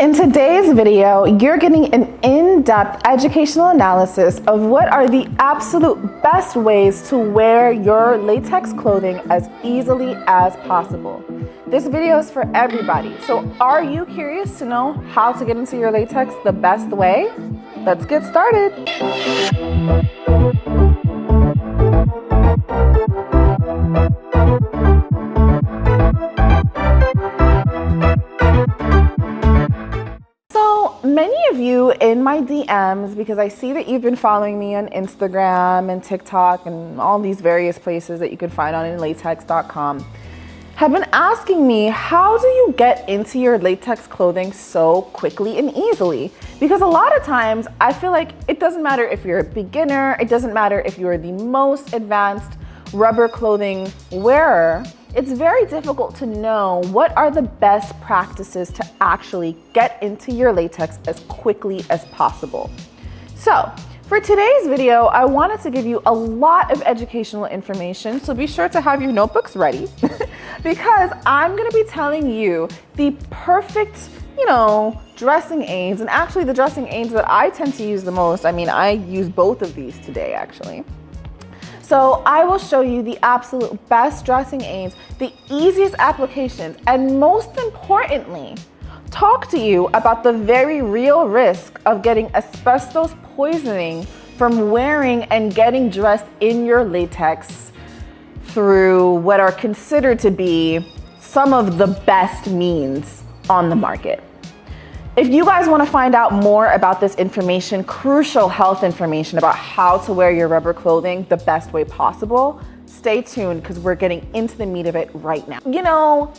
In today's video, you're getting an in-depth educational analysis of what are the absolute best ways to wear your latex clothing as easily as possible. This video is for everybody, so are you curious to know how to get into your latex the best way? Let's get started. Many of you in my DMs, because I see that you've been following me on Instagram and TikTok and all these various places that you can find on latex.com, have been asking me, how do you get into your latex clothing so quickly and easily? Because a lot of times I feel like it doesn't matter if you're a beginner, it doesn't matter if you're the most advanced rubber clothing wearer. It's very difficult to know what are the best practices to actually get into your latex as quickly as possible. So for today's video, I wanted to give you a lot of educational information, so be sure to have your notebooks ready because I'm gonna be telling you the perfect, dressing aids, and actually the dressing aids that I tend to use the most. I mean, I use both of these today actually. So I will show you the absolute best dressing aids, the easiest applications, and most importantly, talk to you about the very real risk of getting asbestos poisoning from wearing and getting dressed in your latex through what are considered to be some of the best means on the market. If you guys want to find out more about this information, crucial health information about how to wear your rubber clothing the best way possible, stay tuned because we're getting into the meat of it right now.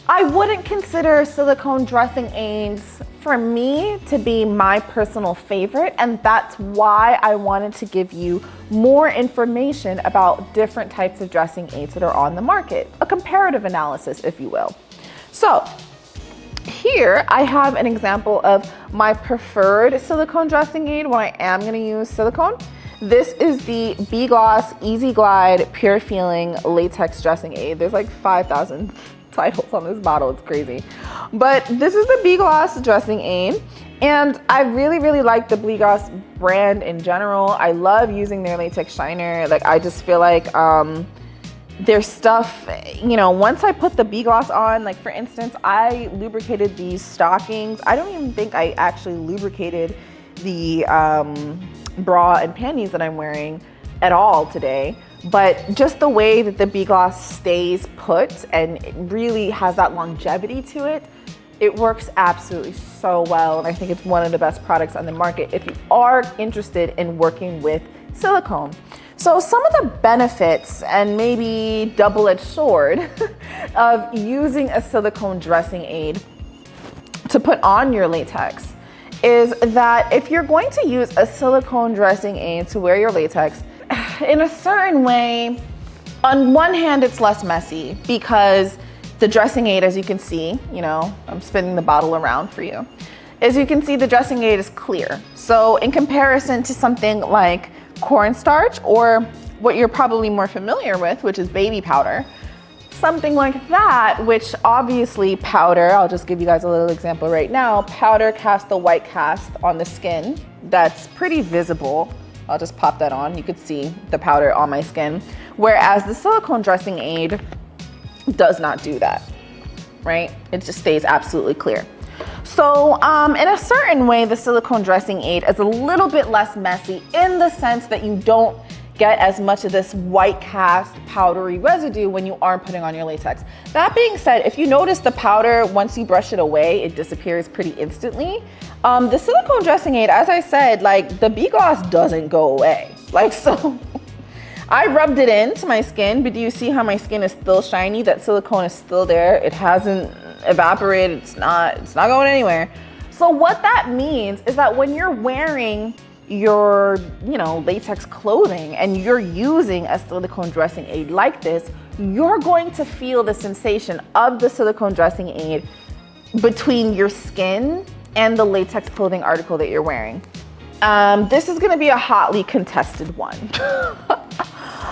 I wouldn't consider silicone dressing aids for me to be my personal favorite, and that's why I wanted to give you more information about different types of dressing aids that are on the market, a comparative analysis, if you will. So here I have an example of my preferred silicone dressing aid when I am going to use silicone. This is the B-Gloss Easy Glide Pure Feeling Latex Dressing Aid. There's like 5,000 titles on this bottle, it's crazy. But this is the B-Gloss dressing aid, and I really like the B-Gloss brand in general. I love using their latex shiner. Like, I just feel like their stuff, once I put the B-Gloss on, like for instance, I lubricated these stockings. I don't even think I actually lubricated the bra and panties that I'm wearing at all today. But just the way that the B-Gloss stays put and it really has that longevity to it, it works absolutely so well. And I think it's one of the best products on the market if you are interested in working with silicone. So some of the benefits and maybe double-edged sword of using a silicone dressing aid to put on your latex is that if you're going to use a silicone dressing aid to wear your latex, in a certain way, on one hand, it's less messy because the dressing aid, as you can see, I'm spinning the bottle around for you. As you can see, the dressing aid is clear. So in comparison to something like cornstarch, or what you're probably more familiar with, which is baby powder, something like that, which obviously powder, I'll just give you guys a little example right now, powder casts a white cast on the skin that's pretty visible. I'll just pop that on. You could see the powder on my skin, whereas the silicone dressing aid does not do that, right? It just stays absolutely clear. So in a certain way, the silicone dressing aid is a little bit less messy in the sense that you don't get as much of this white cast powdery residue when you are putting on your latex. That being said, if you notice the powder, once you brush it away, it disappears pretty instantly. The silicone dressing aid, as I said, like the B-Gloss doesn't go away. So I rubbed it into my skin, but do you see how my skin is still shiny? That silicone is still there. It hasn't evaporated. It's not going anywhere. So what that means is that when you're wearing your, latex clothing and you're using a silicone dressing aid like this, you're going to feel the sensation of the silicone dressing aid between your skin and the latex clothing article that you're wearing. This is going to be a hotly contested one.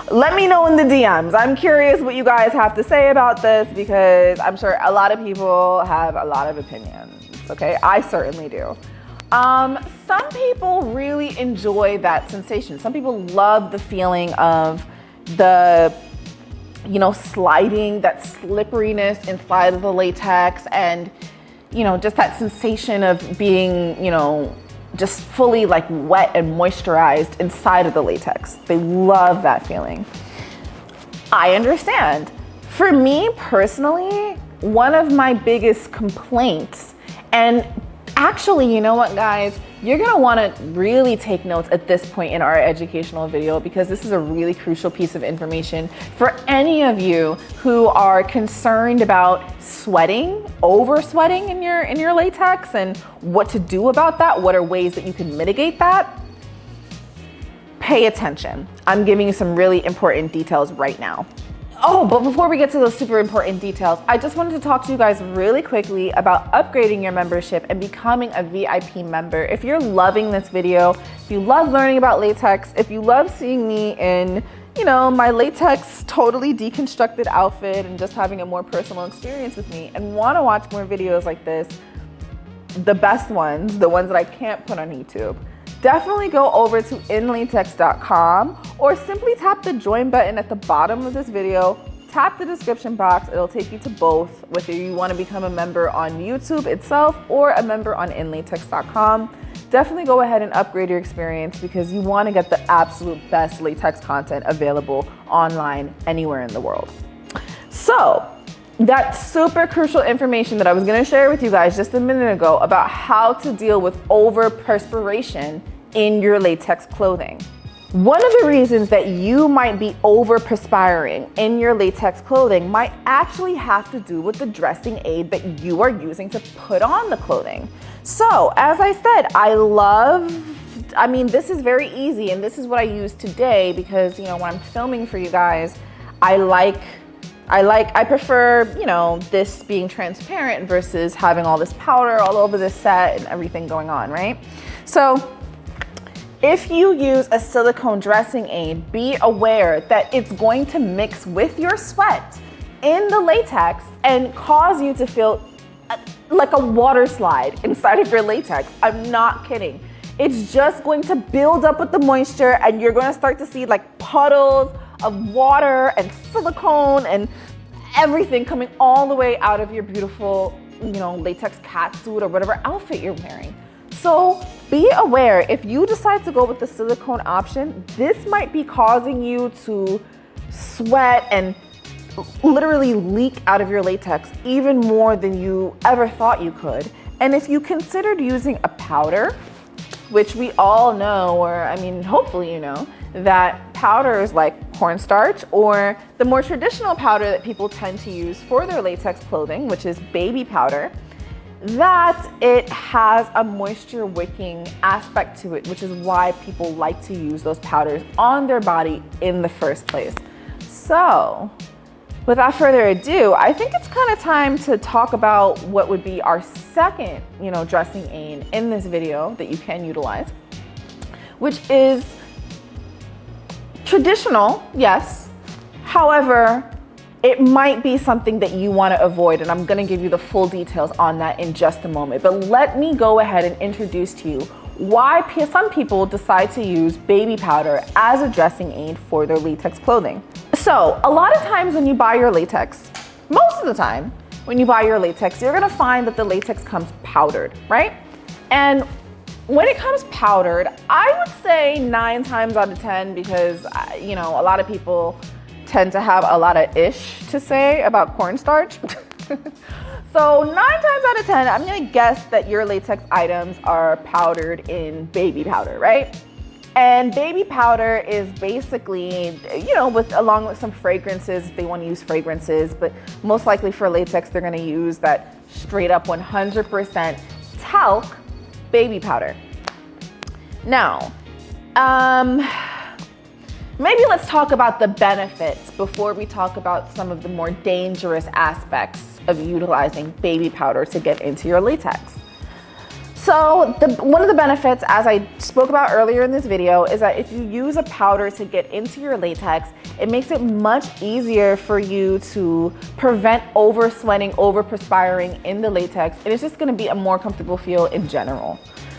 Let me know in the DMs. I'm curious what you guys have to say about this because I'm sure a lot of people have a lot of opinions. okay? I certainly do. Some people really enjoy that sensation. Some people love the feeling of the, sliding, that slipperiness inside of the latex, and, just that sensation of being, just fully like wet and moisturized inside of the latex. They love that feeling. I understand. For me personally, one of my biggest complaints, and actually, you know what, guys? You're gonna wanna really take notes at this point in our educational video, because this is a really crucial piece of information for any of you who are concerned about sweating, over sweating in your latex, and what to do about that. What are ways that you can mitigate that? Pay attention. I'm giving you some really important details right now. Oh, but before we get to those super important details, I just wanted to talk to you guys really quickly about upgrading your membership and becoming a VIP member. If you're loving this video, if you love learning about latex, if you love seeing me in, my latex totally deconstructed outfit and just having a more personal experience with me, and want to watch more videos like this, the best ones, the ones that I can't put on YouTube, definitely go over to inlatex.com, or simply tap the join button at the bottom of this video, tap the description box. It'll take you to both, whether you want to become a member on YouTube itself or a member on inlatex.com. Definitely go ahead and upgrade your experience, because you want to get the absolute best latex content available online anywhere in the world. So, that super crucial information that I was going to share with you guys just a minute ago about how to deal with overperspiration in your latex clothing. One of the reasons that you might be overperspiring in your latex clothing might actually have to do with the dressing aid that you are using to put on the clothing. So, as I said, this is very easy, and this is what I use today because, when I'm filming for you guys, I prefer, this being transparent versus having all this powder all over the set and everything going on, right? So if you use a silicone dressing aid, be aware that it's going to mix with your sweat in the latex and cause you to feel like a water slide inside of your latex. I'm not kidding. It's just going to build up with the moisture, and you're going to start to see like puddles of water and silicone and everything coming all the way out of your beautiful, latex catsuit or whatever outfit you're wearing. So be aware, if you decide to go with the silicone option, this might be causing you to sweat and literally leak out of your latex even more than you ever thought you could. And if you considered using a powder, which we all know, or hopefully you know, that powders like cornstarch, or the more traditional powder that people tend to use for their latex clothing, which is baby powder, that it has a moisture wicking aspect to it, which is why people like to use those powders on their body in the first place. So, without further ado, I think it's kind of time to talk about what would be our second, dressing aid in this video that you can utilize, which is traditional, yes. However, it might be something that you want to avoid, and I'm going to give you the full details on that in just a moment. But let me go ahead and introduce to you why some people decide to use baby powder as a dressing aid for their latex clothing. So, a lot of times when you buy your latex, most of the time when you buy your latex, you're going to find that the latex comes powdered, right? And when it comes powdered, I would say 9 times out of 10, because, a lot of people tend to have a lot of ish to say about cornstarch. So 9 times out of 10, I'm gonna guess that your latex items are powdered in baby powder, right? And baby powder is basically, along with some fragrances, if they want to use fragrances, but most likely for latex, they're gonna use that straight up 100% talc baby powder. Now, maybe let's talk about the benefits before we talk about some of the more dangerous aspects of utilizing baby powder to get into your latex. So one of the benefits, as I spoke about earlier in this video, is that if you use a powder to get into your latex, it makes it much easier for you to prevent over sweating, over perspiring in the latex, and it's just gonna be a more comfortable feel in general.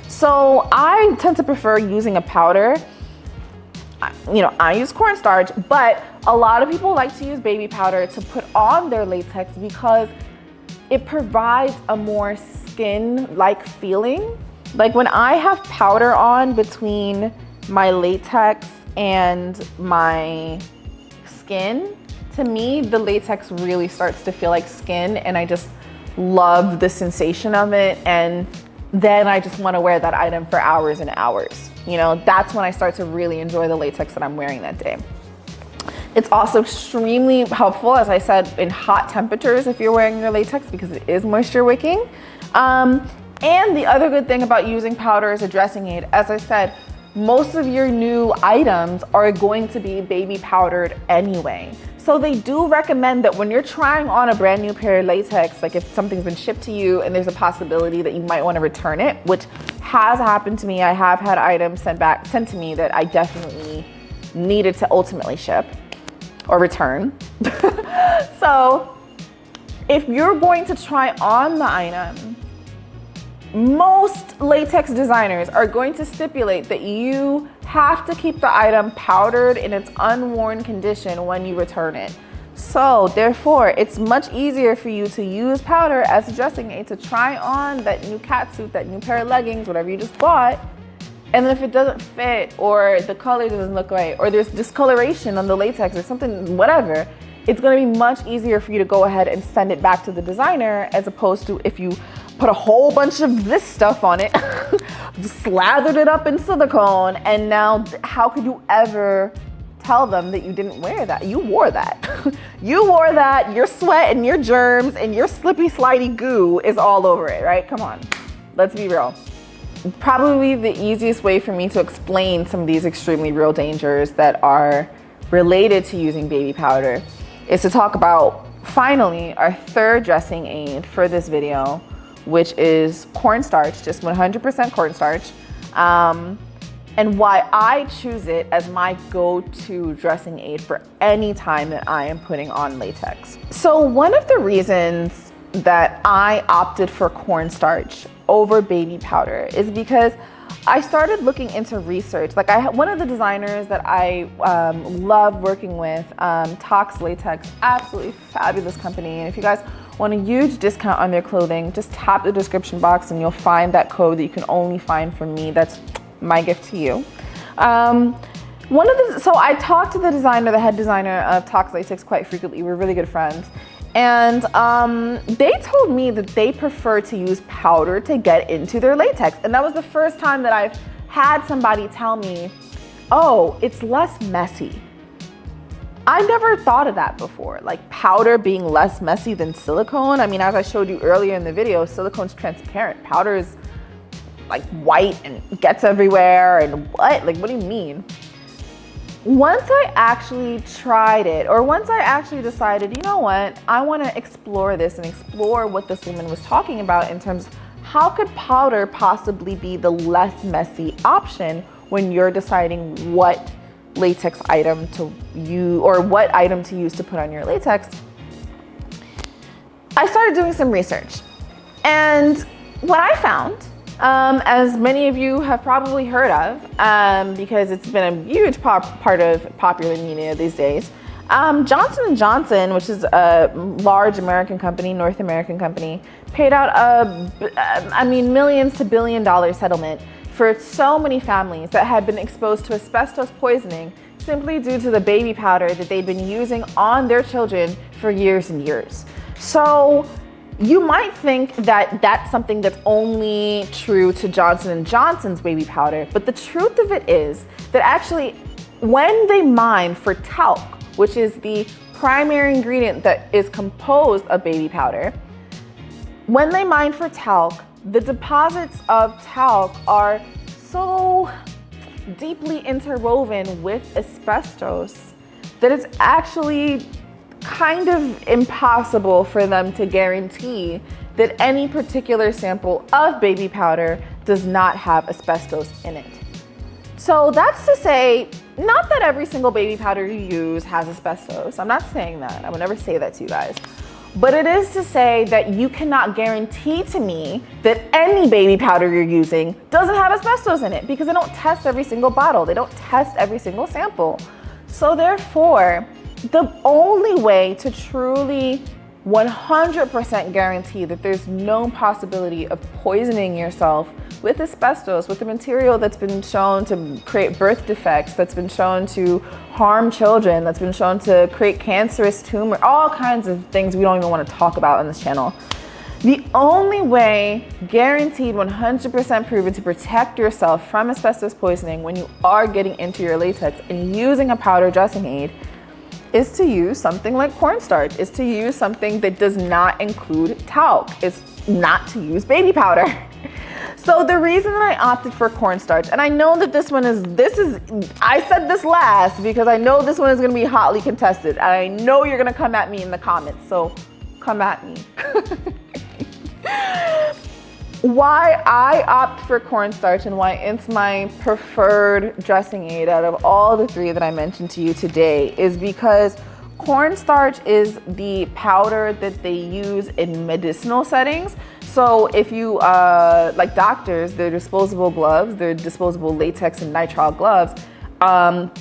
So I tend to prefer using a powder. You know, I use cornstarch, but a lot of people like to use baby powder to put on their latex because it provides a more skin-like feeling. Like when I have powder on between my latex and my skin, to me, the latex really starts to feel like skin, and I just love the sensation of it. And then I just want to wear that item for hours and hours. You know, that's when I start to really enjoy the latex that I'm wearing that day. It's also extremely helpful, as I said, in hot temperatures if you're wearing your latex, because it is moisture wicking. And the other good thing about using powder as a dressing aid, as I said, most of your new items are going to be baby powdered anyway. So they do recommend that when you're trying on a brand new pair of latex, like if something's been shipped to you and there's a possibility that you might want to return it, which has happened to me. I have had items sent to me that I definitely needed to ultimately ship or return. So if you're going to try on the item, most latex designers are going to stipulate that you have to keep the item powdered in its unworn condition when you return it. So therefore, it's much easier for you to use powder as a dressing aid to try on that new catsuit, that new pair of leggings, whatever you just bought. And then if it doesn't fit, or the color doesn't look right, or there's discoloration on the latex or something, whatever, it's gonna be much easier for you to go ahead and send it back to the designer, as opposed to if you put a whole bunch of this stuff on it, slathered it up in silicone, and now how could you ever tell them that you didn't wear that? You wore that. You wore that, your sweat and your germs and your slippy slidey goo is all over it, right? Come on, let's be real. Probably the easiest way for me to explain some of these extremely real dangers that are related to using baby powder is to talk about, finally, our third dressing aid for this video, which is cornstarch, just 100% cornstarch, and why I choose it as my go-to dressing aid for any time that I am putting on latex. So one of the reasons that I opted for cornstarch over baby powder is because I started looking into research. Like one of the designers that I love working with, Tox Latex, absolutely fabulous company. And if you guys want a huge discount on their clothing, just tap the description box and you'll find that code that you can only find from me. That's my gift to you. So I talked to the designer, the head designer of Tox Latex quite frequently. We're really good friends. And they told me that they prefer to use powder to get into their latex. And that was the first time that I've had somebody tell me, oh, it's less messy. I never thought of that before, like powder being less messy than silicone. I mean, as I showed you earlier in the video, silicone's transparent. Powder is like white and gets everywhere and what? Like, what do you mean? Once I actually tried it, or once I actually decided, you know what, I want to explore this and explore what this woman was talking about in terms of how could powder possibly be the less messy option when you're deciding what latex item to use, or what item to use to put on your latex, I started doing some research. And what I found, as many of you have probably heard of, because it's been a huge part of popular media these days, Johnson & Johnson, which is a large American company, North American company, paid out millions to $1 billion settlement for so many families that had been exposed to asbestos poisoning simply due to the baby powder that they'd been using on their children for years and years. So you might think that that's something that's only true to Johnson & Johnson's baby powder, but the truth of it is that actually when they mine for talc, which is the primary ingredient that is composed of baby powder, when they mine for talc, the deposits of talc are so deeply interwoven with asbestos that it's actually kind of impossible for them to guarantee that any particular sample of baby powder does not have asbestos in it. So that's to say, not that every single baby powder you use has asbestos. I'm not saying that. I would never say that to you guys. But it is to say that you cannot guarantee to me that any baby powder you're using doesn't have asbestos in it, because they don't test every single bottle. They don't test every single sample. So therefore, the only way to truly 100% guarantee that there's no possibility of poisoning yourself with asbestos, with a material that's been shown to create birth defects, that's been shown to harm children, that's been shown to create cancerous tumor, all kinds of things we don't even want to talk about on this channel. The only way, guaranteed 100% proven, to protect yourself from asbestos poisoning when you are getting into your latex and using a powder dressing aid is to use something like cornstarch, is to use something that does not include talc, is not to use baby powder. So the reason that I opted for cornstarch, and I know that I said this last because I know this one is gonna be hotly contested. I know you're gonna come at me in the comments, so come at me. Why I opt for cornstarch and why it's my preferred dressing aid out of all the three that I mentioned to you today is because cornstarch is the powder that they use in medicinal settings. So if you, like doctors, their disposable gloves, their disposable latex and nitrile gloves,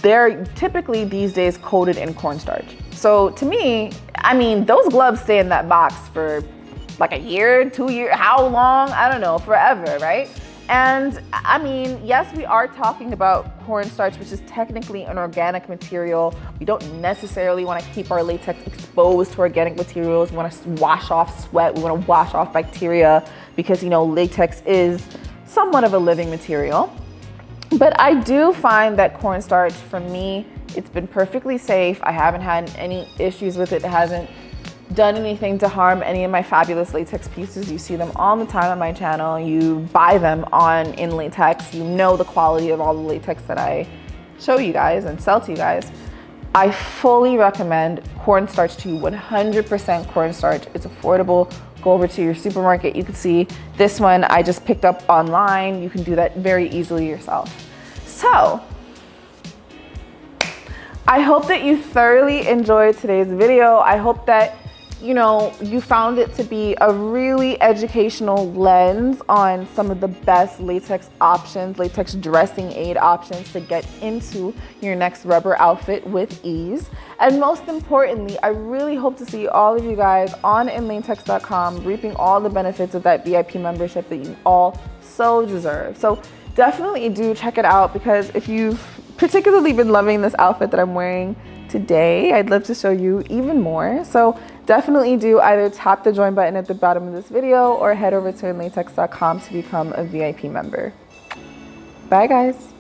they're typically these days coated in cornstarch. So to me, I mean, those gloves stay in that box for like a year, 2 years, how long? I don't know, forever, right? And I mean, yes, we are talking about cornstarch, which is technically an organic material. We don't necessarily want to keep our latex exposed to organic materials. We want to wash off sweat. We want to wash off bacteria because, you know, latex is somewhat of a living material. But I do find that cornstarch, for me, it's been perfectly safe. I haven't had any issues with it. It hasn't done anything to harm any of my fabulous latex pieces. You see them all the time on my channel. You buy them in latex. You know the quality of all the latex that I show you guys and sell to you guys. I fully recommend cornstarch to you, 100% cornstarch. It's affordable. Go over to your supermarket. You can see this one I just picked up online. You can do that very easily yourself. So I hope that you thoroughly enjoyed today's video. I hope that you found it to be a really educational lens on some of the best latex options, latex dressing aid options to get into your next rubber outfit with ease. And most importantly, I really hope to see all of you guys on inlatex.com reaping all the benefits of that VIP membership that you all so deserve. So definitely do check it out, because if you've particularly been loving this outfit that I'm wearing today, I'd love to show you even more. So definitely do either tap the join button at the bottom of this video or head over to inlatex.com to become a VIP member. Bye guys.